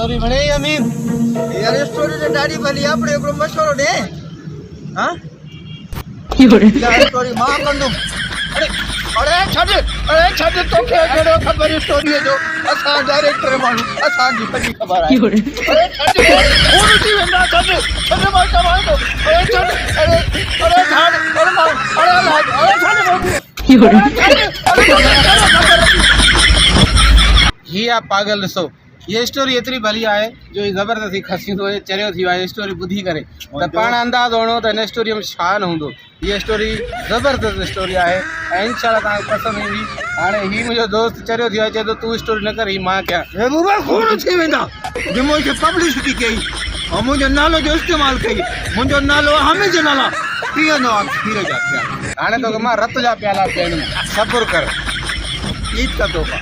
Story बणे अमीन यार story तो डाडी भली आपणे एकड़ो मशवरो दे हां यार स्टोरी मां कंदुम अरे छड तोखे जड़ो खबर स्टोरी जो असा डायरेक्टर मानू असा जी सजी खबर आहे अरे छड पूरी थी वेंदा छड मां कमाल को अरे छड अरे झाड़ अरे मां अरे लाग अरे छड ही आ पागल ॾिसो ये स्टोरी एतिरी भली आहे जो ही ज़बरदस्ती खसी थो चरियो थी आहे स्टोरी ॿुधी करे त पाण अंदाज़ होणो त हिन स्टोरीअ में छा न हूंदो। ये स्टोरी ज़बरदस्त स्टोरी आहे ऐं इंशाल्लाह तव्हांखे पसंदि ईंदी। हाणे ही मुंहिंजो दोस्त चरियो थी आहे चए थो तूं स्टोरी न कर ही मां कयां। हे बुबा खून थी वेंदा जे मुझे पब्लिसिटी कई और मुझे नालो जो इस्तेमाल कई मुझो नालो हमें नाला पियो न खीर जा पिया हाणे तोखे मां रत जा प्याला पियाईंदुमि सब्र कर। ईद का तोहफा।